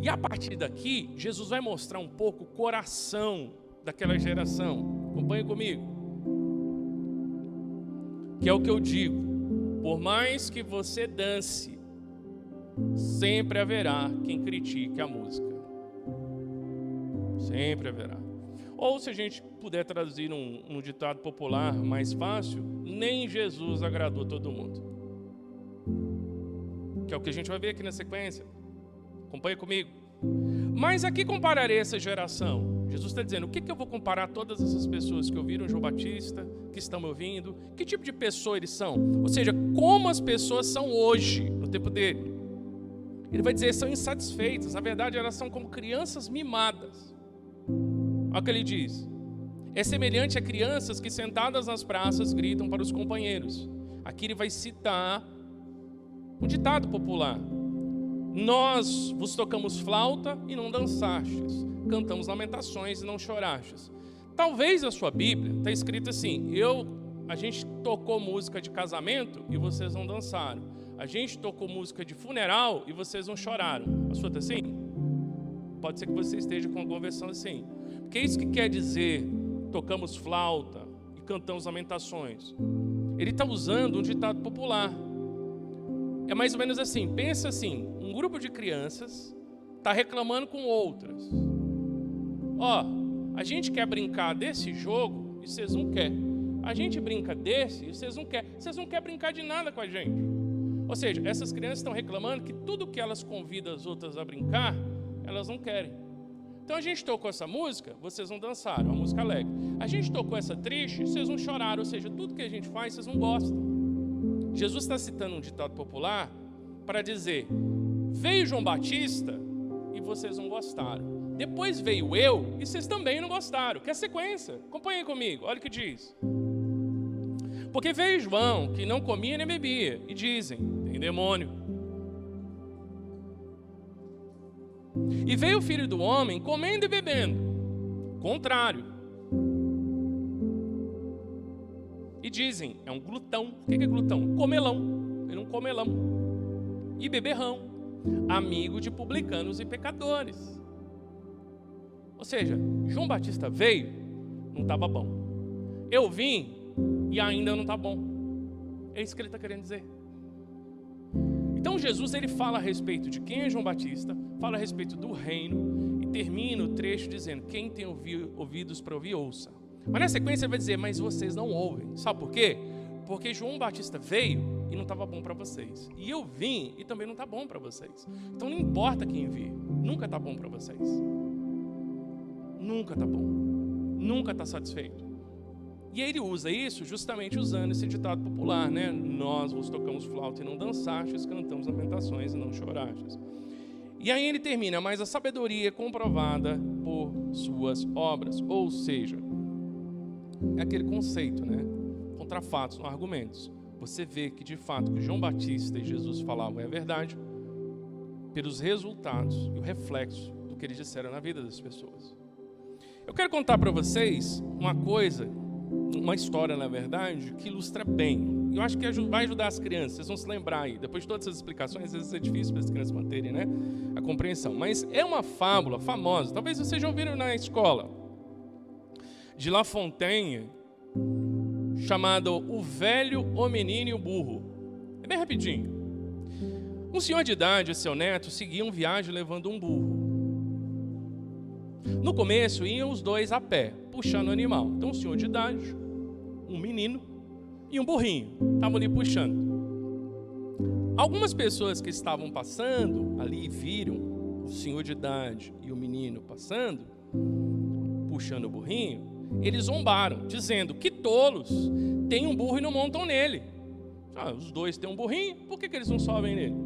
E a partir daqui, Jesus vai mostrar um pouco o coração daquela geração. Acompanhe comigo. Que é o que eu digo. Por mais que você dance, sempre haverá quem critique a música. Sempre haverá. Ou se a gente puder traduzir num ditado popular mais fácil, nem Jesus agradou todo mundo. Que é o que a gente vai ver aqui na sequência. Acompanhe comigo. Mas a que compararei essa geração? Jesus está dizendo, o que eu vou comparar todas essas pessoas que ouviram João Batista, que estão me ouvindo? Que tipo de pessoa eles são? Ou seja, como as pessoas são hoje, no tempo dele. Ele vai dizer, são insatisfeitas. Na verdade, elas são como crianças mimadas. Olha o que ele diz. É semelhante a crianças que sentadas nas praças gritam para os companheiros. Aqui ele vai citar um ditado popular. Nós vos tocamos flauta e não dançastes. Cantamos lamentações e não chorastes. Talvez a sua Bíblia está escrito assim, a gente tocou música de casamento e vocês não dançaram. A gente tocou música de funeral e vocês não choraram. A sua está assim? Pode ser que você esteja com alguma versão assim. Porque é isso que quer dizer, tocamos flauta e cantamos lamentações. Ele está usando um ditado popular. É mais ou menos assim, pensa assim, um grupo de crianças está reclamando com outras. A gente quer brincar desse jogo e vocês não querem. A gente brinca desse e vocês não querem. Vocês não querem brincar de nada com a gente. Ou seja, essas crianças estão reclamando que tudo que elas convidam as outras a brincar, elas não querem. Então a gente tocou essa música, vocês não dançaram, uma música alegre. A gente tocou essa triste, vocês não choraram. Ou seja, tudo que a gente faz, vocês não gostam. Jesus está citando um ditado popular para dizer, veio João Batista e vocês não gostaram. Depois veio eu e vocês também não gostaram. Que é a sequência. Acompanhem comigo, olha o que diz. Porque veio João, que não comia nem bebia, e dizem, tem demônio. E veio o Filho do Homem comendo e bebendo. Contrário. E dizem, é um glutão. O que é glutão? Comelão. Ele é um comelão. E beberrão. Amigo de publicanos e pecadores. Ou seja, João Batista veio, não estava bom. Eu vim e ainda não está bom. É isso que ele está querendo dizer. Então Jesus ele fala a respeito de quem é João Batista, fala a respeito do reino e termina o trecho dizendo, quem tem ouvidos para ouvir, ouça. Mas na sequência ele vai dizer, mas vocês não ouvem. Sabe por quê? Porque João Batista veio e não estava bom para vocês. E eu vim e também não está bom para vocês. Então não importa quem vir, nunca está bom para vocês. Nunca está bom. Nunca está satisfeito. E ele usa isso justamente usando esse ditado popular, né? Nós vos tocamos flauta e não dançastes, cantamos lamentações e não chorastes. E aí ele termina, mas a sabedoria é comprovada por suas obras. Ou seja, é aquele conceito, né? Contra fatos, não argumentos. Você vê que de fato o que João Batista e Jesus falavam é verdade pelos resultados e o reflexo do que eles disseram na vida das pessoas. Eu quero contar para vocês uma coisa, uma história, na verdade, que ilustra bem. Eu acho que vai ajudar as crianças, vocês vão se lembrar aí. Depois de todas essas explicações, às vezes é difícil para as crianças manterem, né, a compreensão. Mas é uma fábula famosa, talvez vocês já ouviram na escola, de La Fontaine, chamada O Velho, o Menino e o Burro. É bem rapidinho. Um senhor de idade e seu neto seguiam viagem levando um burro. No começo iam os dois a pé, puxando o animal. Então um senhor de idade, um menino e um burrinho estavam ali puxando. Algumas pessoas que estavam passando ali e viram o senhor de idade e o menino passando, puxando o burrinho, eles zombaram, dizendo, que tolos, tem um burro e não montam nele. Os dois têm um burrinho, por que eles não sobem nele?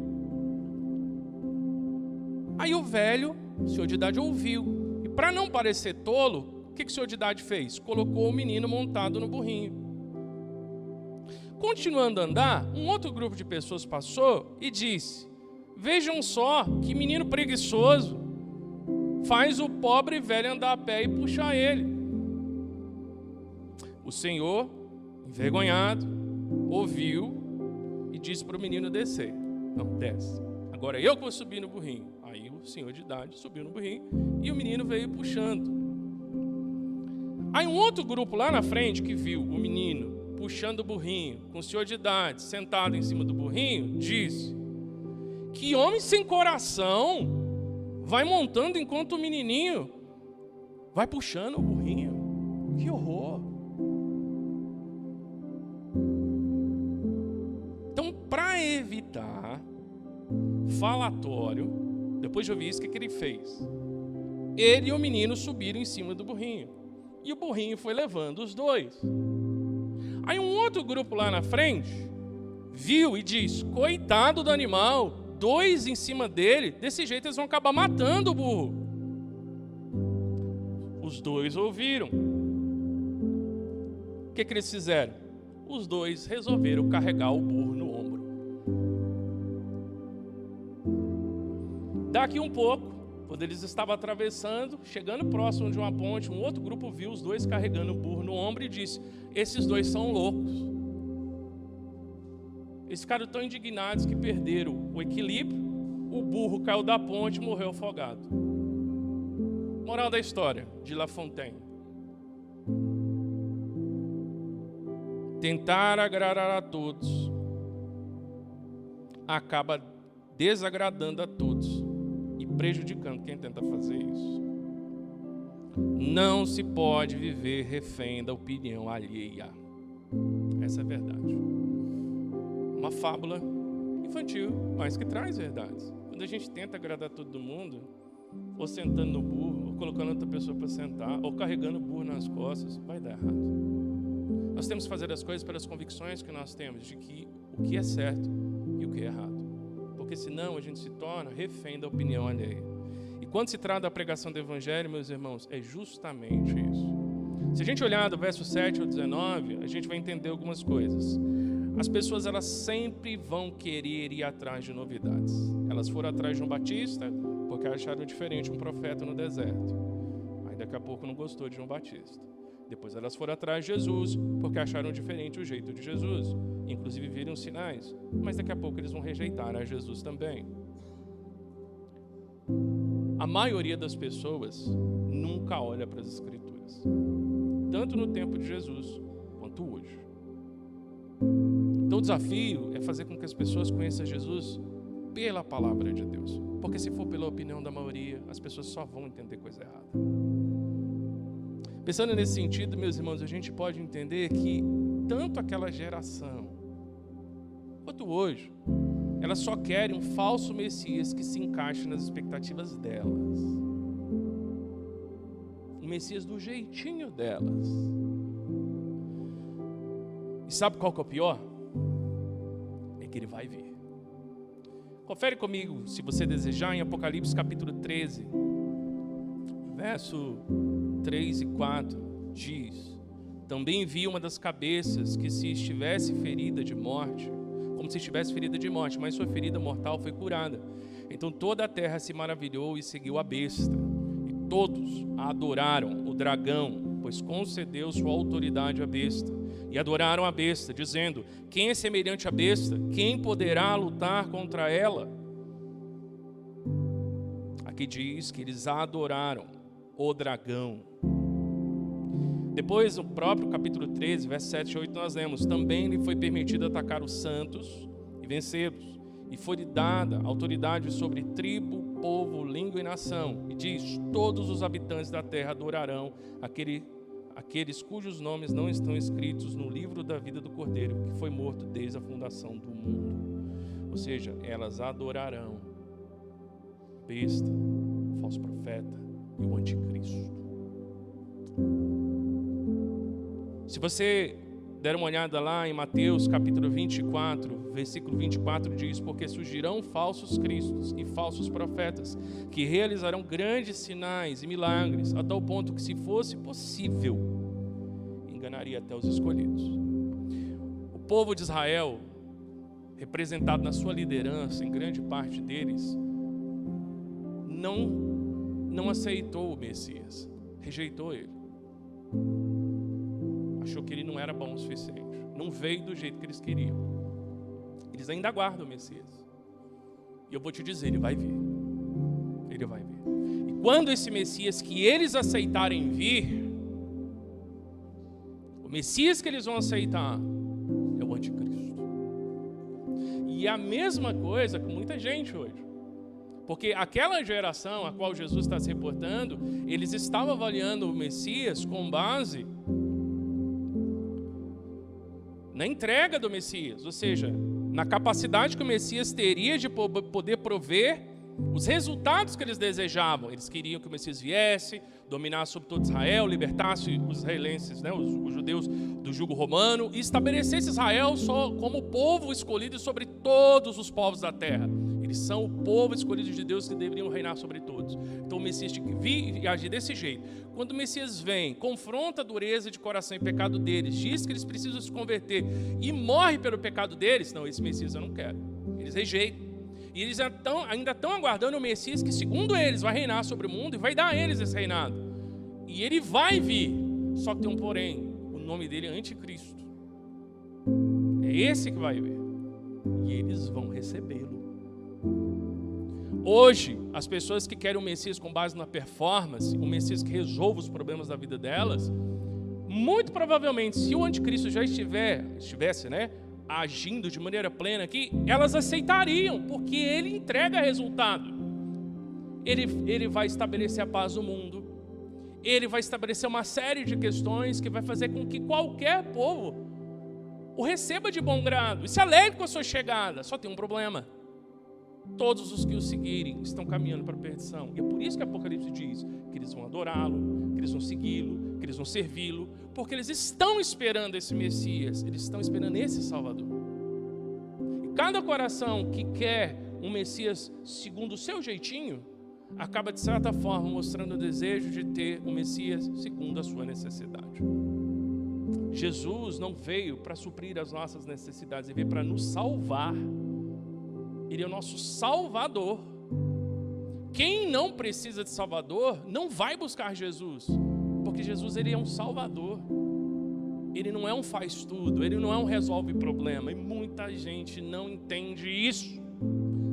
Aí o velho, o senhor de idade, ouviu. E para não parecer tolo, o que o senhor de idade fez? Colocou o menino montado no burrinho. Continuando a andar, um outro grupo de pessoas passou e disse, vejam só que menino preguiçoso, faz o pobre velho andar a pé e puxar ele. O senhor, envergonhado, ouviu e disse para o menino descer. Não, desce. Agora eu que vou subir no burrinho. Aí o senhor de idade subiu no burrinho e o menino veio puxando. Aí um outro grupo lá na frente que viu o menino puxando o burrinho, com o senhor de idade sentado em cima do burrinho, disse, que homem sem coração vai montando enquanto o menininho vai puxando o burrinho. Que horror! Então, para evitar falatório, depois de ouvir isso, o que ele fez? ele e o menino subiram em cima do burrinho. E o burrinho foi levando os dois. Aí um outro grupo lá na frente viu e diz: coitado do animal, dois em cima dele, desse jeito eles vão acabar matando o burro. Os dois ouviram. O que eles fizeram? Os dois resolveram carregar o burro no ombro. Daqui um pouco, quando eles estavam atravessando, chegando próximo de uma ponte, um outro grupo viu os dois carregando o burro no ombro e disse: esses dois são loucos. Eles ficaram tão indignados que perderam o equilíbrio, o burro caiu da ponte e morreu afogado. Moral da história, de La Fontaine: tentar agradar a todos acaba desagradando a todos e prejudicando quem tenta fazer isso. Não se pode viver refém da opinião alheia. Essa é a verdade. Uma fábula infantil, mas que traz verdades. Quando a gente tenta agradar todo mundo, ou sentando no burro, ou colocando outra pessoa para sentar, ou carregando o burro nas costas, vai dar errado. Nós temos que fazer as coisas pelas convicções que nós temos de que o que é certo e o que é errado. Porque senão a gente se torna refém da opinião alheia. E quando se trata da pregação do Evangelho, meus irmãos, é justamente isso. Se a gente olhar do verso 7 ao 19, a gente vai entender algumas coisas. As pessoas, elas sempre vão querer ir atrás de novidades. Elas foram atrás de João Batista porque acharam diferente um profeta no deserto. Aí daqui a pouco não gostou de João Batista. Depois elas foram atrás de Jesus porque acharam diferente o jeito de Jesus. Inclusive viram sinais. Mas daqui a pouco eles vão rejeitar a Jesus também. A maioria das pessoas nunca olha para as Escrituras. Tanto no tempo de Jesus quanto hoje. Então o desafio é fazer com que as pessoas conheçam Jesus pela palavra de Deus. Porque se for pela opinião da maioria, as pessoas só vão entender coisa errada. Pensando nesse sentido, meus irmãos, a gente pode entender que tanto aquela geração quanto hoje, elas só querem um falso Messias que se encaixe nas expectativas delas. Um Messias do jeitinho delas. E sabe qual que é o pior? É que ele vai vir. Confere comigo, se você desejar, em Apocalipse capítulo 13, verso 3 e 4, diz: também vi uma das cabeças que se estivesse ferida de morte, como se estivesse ferida de morte, mas sua ferida mortal foi curada. Então toda a terra se maravilhou e seguiu a besta. E todos a adoraram, o dragão, pois concedeu sua autoridade à besta. E adoraram a besta, dizendo: quem é semelhante à besta? Quem poderá lutar contra ela? Aqui diz que eles a adoraram, o dragão. Depois, no próprio capítulo 13, versos 7 e 8, nós lemos: também lhe foi permitido atacar os santos e vencê-los. E foi-lhe dada autoridade sobre tribo, povo, língua e nação. E diz: todos os habitantes da terra adorarão aqueles cujos nomes não estão escritos no livro da vida do Cordeiro, que foi morto desde a fundação do mundo. Ou seja, elas adorarão o besta, o falso profeta e o anticristo. Se você der uma olhada lá em Mateus capítulo 24, versículo 24, diz: porque surgirão falsos cristos e falsos profetas, que realizarão grandes sinais e milagres, a tal ponto que, se fosse possível, enganaria até os escolhidos. O povo de Israel, representado na sua liderança, em grande parte deles, não aceitou o Messias, rejeitou ele. Achou que ele não era bom o suficiente, não veio do jeito que eles queriam. Eles ainda aguardam o Messias. E eu vou te dizer, ele vai vir. Ele vai vir. E quando esse Messias que eles aceitarem vir, o Messias que eles vão aceitar é o anticristo. E é a mesma coisa com muita gente hoje. Porque aquela geração a qual Jesus está se reportando, eles estavam avaliando o Messias com base na entrega do Messias, ou seja, na capacidade que o Messias teria de poder prover os resultados que eles desejavam. Eles queriam que o Messias viesse, dominasse sobre todo Israel, libertasse os israelenses, né, os judeus do jugo romano, e estabelecesse Israel só como povo escolhido sobre todos os povos da terra. Eles são o povo escolhido de Deus que deveriam reinar sobre todos. Então o Messias tinha que vir e agir desse jeito. Quando o Messias vem, confronta a dureza de coração e pecado deles, diz que eles precisam se converter e morre pelo pecado deles, não, esse Messias eu não quero. Eles rejeitam. E eles ainda estão aguardando o Messias que, segundo eles, vai reinar sobre o mundo e vai dar a eles esse reinado. E ele vai vir, só que tem um porém, o nome dele é Anticristo. É esse que vai vir. E eles vão recebê-lo. Hoje, as pessoas que querem o Messias com base na performance, o Messias que resolva os problemas da vida delas, muito provavelmente, se o Anticristo já estivesse, né, agindo de maneira plena aqui, elas aceitariam, porque ele entrega resultado. Ele vai estabelecer a paz no mundo, ele vai estabelecer uma série de questões que vai fazer com que qualquer povo o receba de bom grado e se alegre com a sua chegada. Só tem um problema: todos os que o seguirem estão caminhando para a perdição. E é por isso que Apocalipse diz que eles vão adorá-lo, que eles vão segui-lo, que eles vão servi-lo, porque eles estão esperando esse Messias, eles estão esperando esse Salvador. E cada coração que quer um Messias segundo o seu jeitinho, acaba de certa forma mostrando o desejo de ter um Messias segundo a sua necessidade. Jesus não veio para suprir as nossas necessidades, ele veio para nos salvar. Ele é o nosso Salvador. Quem não precisa de Salvador não vai buscar Jesus, porque Jesus, ele é um Salvador. Ele não é um faz-tudo, ele não é um resolve problema, e muita gente não entende isso.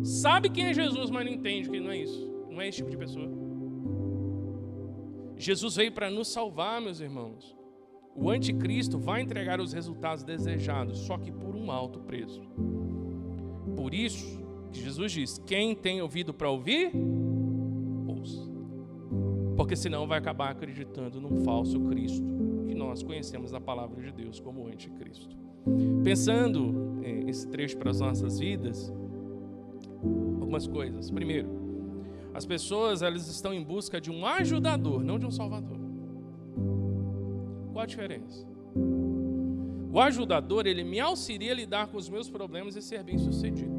Sabe quem é Jesus, mas não entende que ele não é isso. Não é esse tipo de pessoa. Jesus veio para nos salvar, meus irmãos. O Anticristo vai entregar os resultados desejados, só que por um alto preço. Por isso que Jesus diz: quem tem ouvido para ouvir, ouça. Porque senão vai acabar acreditando num falso Cristo, que nós conhecemos na palavra de Deus como o Anticristo. Pensando esse trecho para as nossas vidas, algumas coisas. Primeiro, as pessoas, elas estão em busca de um ajudador, não de um salvador. Qual a diferença? O ajudador, ele me auxilia a lidar com os meus problemas e ser bem-sucedido.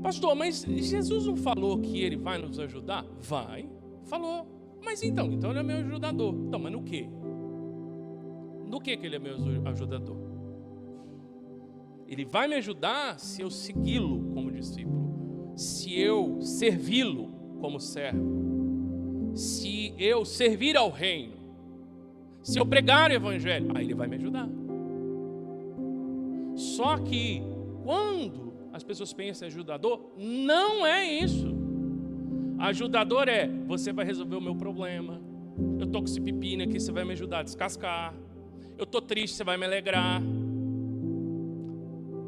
Pastor, mas Jesus não falou que ele vai nos ajudar? Vai, falou. Mas então ele é meu ajudador. Então, mas no quê? No que ele é meu ajudador? Ele vai me ajudar se eu segui-lo como discípulo, se eu servi-lo como servo, se eu servir ao reino, se eu pregar o evangelho, aí ele vai me ajudar. Só que quando as pessoas pensam em ajudador, não é isso. Ajudador é: você vai resolver o meu problema, eu tô com esse pepino aqui, você vai me ajudar a descascar, eu tô triste, você vai me alegrar.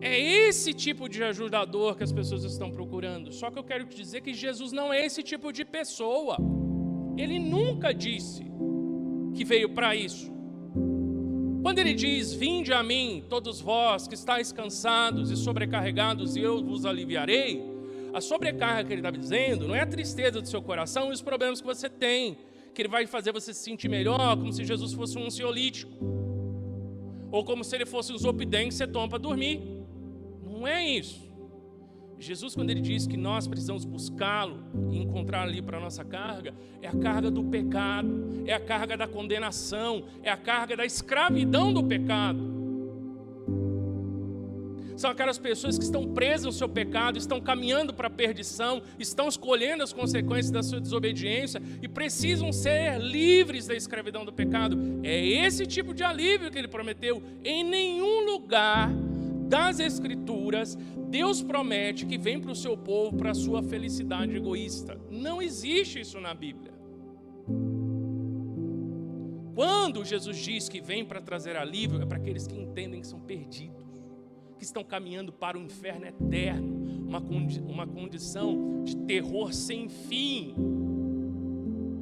É esse tipo de ajudador que as pessoas estão procurando. Só que eu quero te dizer que Jesus não é esse tipo de pessoa. Ele nunca disse que veio para isso. Quando ele diz: vinde a mim, todos vós que estáis cansados e sobrecarregados, e eu vos aliviarei, a sobrecarga que ele estava dizendo não é a tristeza do seu coração e os problemas que você tem, que ele vai fazer você se sentir melhor, como se Jesus fosse um ansiolítico, ou como se ele fosse um Zopidem que você toma para dormir. Não é isso. Jesus, quando ele diz que nós precisamos buscá-lo e encontrar ali para a nossa carga, é a carga do pecado, é a carga da condenação, é a carga da escravidão do pecado. São aquelas pessoas que estão presas no seu pecado, estão caminhando para a perdição, estão escolhendo as consequências da sua desobediência e precisam ser livres da escravidão do pecado. É esse tipo de alívio que ele prometeu. Em nenhum lugar das Escrituras Deus promete que vem para o seu povo para a sua felicidade egoísta. Não existe isso na Bíblia. Quando Jesus diz que vem para trazer alívio, é para aqueles que entendem que são perdidos, que estão caminhando para o inferno eterno, uma condição de terror sem fim.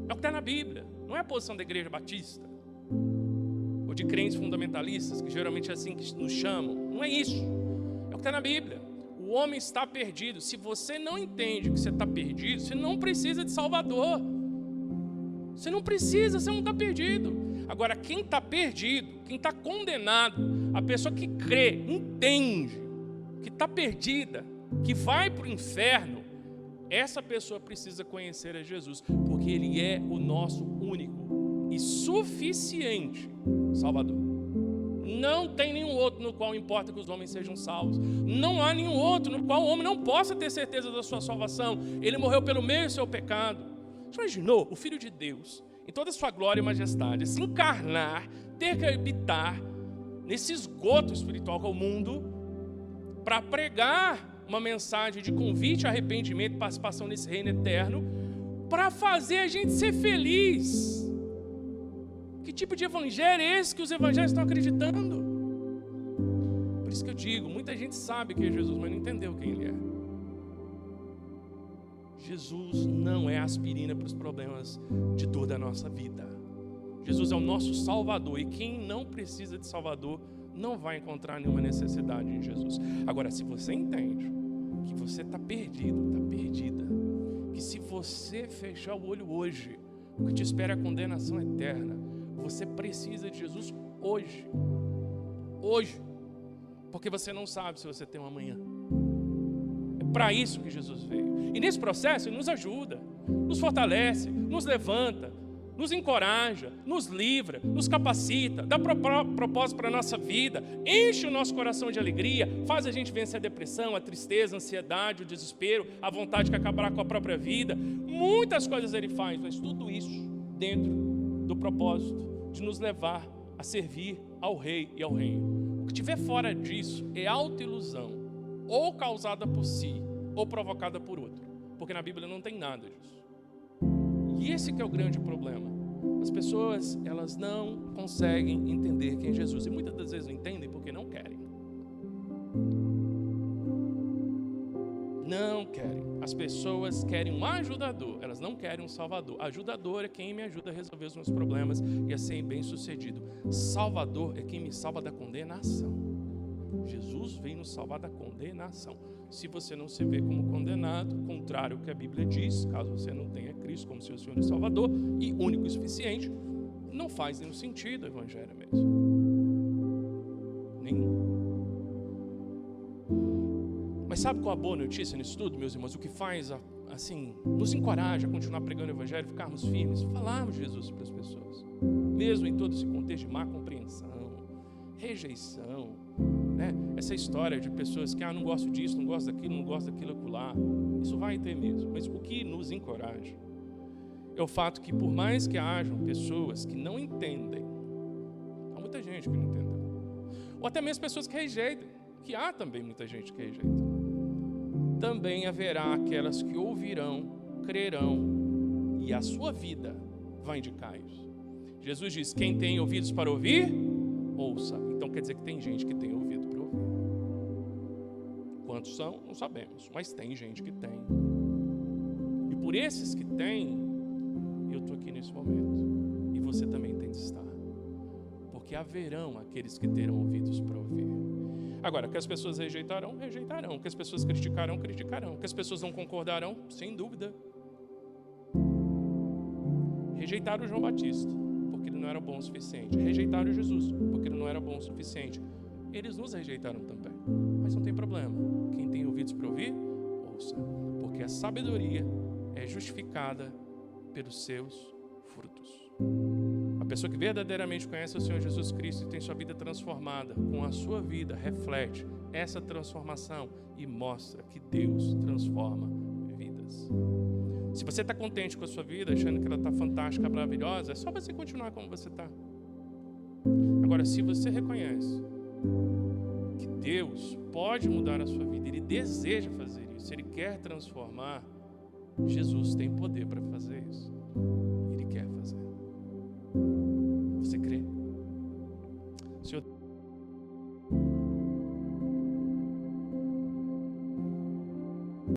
É o que está na Bíblia, não é a posição da igreja batista, ou de crentes fundamentalistas, que geralmente é assim que nos chamam. Não é isso, é o que está na Bíblia. O homem está perdido. Se você não entende que você está perdido, você não precisa de Salvador. Você não precisa, você não está perdido. Agora, quem está perdido, quem está condenado, a pessoa que crê, entende, que está perdida, que vai para o inferno, essa pessoa precisa conhecer a Jesus, porque Ele é o nosso único e suficiente Salvador. Não tem nenhum outro no qual importa que os homens sejam salvos. Não há nenhum outro no qual o homem não possa ter certeza da sua salvação. Ele morreu pelo meio do seu pecado. Você imaginou o Filho de Deus, em toda a sua glória e majestade, se encarnar, ter que habitar nesse esgoto espiritual que é o mundo, para pregar uma mensagem de convite, arrependimento e participação nesse reino eterno, para fazer a gente ser feliz. Que tipo de evangelho é esse que os evangélicos estão acreditando? Por isso que eu digo, muita gente sabe que é Jesus, mas não entendeu quem Ele é. Jesus não é aspirina para os problemas de toda a nossa vida. Jesus é o nosso Salvador, e quem não precisa de Salvador não vai encontrar nenhuma necessidade em Jesus. Agora, se você entende que você está perdido, está perdida, que se você fechar o olho hoje, o que te espera é a condenação eterna, você precisa de Jesus hoje. Hoje. Porque você não sabe se você tem um amanhã. É para isso que Jesus veio. E nesse processo Ele nos ajuda, nos fortalece, nos levanta, nos encoraja, nos livra, nos capacita, dá propósito para a nossa vida, enche o nosso coração de alegria, faz a gente vencer a depressão, a tristeza, a ansiedade, o desespero, a vontade de acabar com a própria vida. Muitas coisas Ele faz, mas tudo isso dentro do propósito de nos levar a servir ao Rei e ao Reino. O que tiver fora disso é autoilusão, ou causada por si, ou provocada por outro, porque na Bíblia não tem nada disso. E esse que é o grande problema. As pessoas, elas não conseguem entender quem é Jesus, e muitas das vezes não entendem porque não querem. Não querem. As pessoas querem um ajudador, elas não querem um salvador. Ajudador é quem me ajuda a resolver os meus problemas e a ser bem sucedido. Salvador é quem me salva da condenação. Jesus veio nos salvar da condenação. Se você não se vê como condenado, contrário ao que a Bíblia diz, caso você não tenha Cristo como seu Senhor e Salvador e único e suficiente, não faz nenhum sentido o Evangelho mesmo. Nenhum. Mas sabe qual a boa notícia nisso tudo, meus irmãos? O que faz, assim, nos encoraja a continuar pregando o Evangelho, ficarmos firmes, falarmos de Jesus para as pessoas, mesmo em todo esse contexto de má compreensão, rejeição, né? Essa história de pessoas que não gosto disso, não gosto daquilo, não gosto daquilo acolá, isso vai ter mesmo. Mas o que nos encoraja é o fato que, por mais que hajam pessoas que não entendem, há muita gente que não entendeu, ou até mesmo pessoas que rejeitam, que há também muita gente que rejeita, também haverá aquelas que ouvirão, crerão, e a sua vida vai indicar isso. Jesus diz: quem tem ouvidos para ouvir, ouça. Então quer dizer que tem gente que tem ouvido para ouvir. Quantos são? Não sabemos, mas tem gente que tem. E por esses que tem, eu estou aqui nesse momento. E você também tem de estar. Porque haverão aqueles que terão ouvidos para ouvir. Agora, que as pessoas rejeitarão, rejeitarão. Que as pessoas criticarão, criticarão. Que as pessoas não concordarão, sem dúvida. Rejeitaram João Batista, porque ele não era bom o suficiente. Rejeitaram Jesus, porque ele não era bom o suficiente. Eles nos rejeitaram também. Mas não tem problema. Quem tem ouvidos para ouvir, ouça. Porque a sabedoria é justificada pelos seus frutos. A pessoa que verdadeiramente conhece o Senhor Jesus Cristo e tem sua vida transformada, com a sua vida reflete essa transformação e mostra que Deus transforma vidas. Se você está contente com a sua vida, achando que ela está fantástica, maravilhosa, é só você continuar como você está. Agora, se você reconhece que Deus pode mudar a sua vida, Ele deseja fazer isso, Ele quer transformar, Jesus tem poder para fazer isso. Ele quer fazer.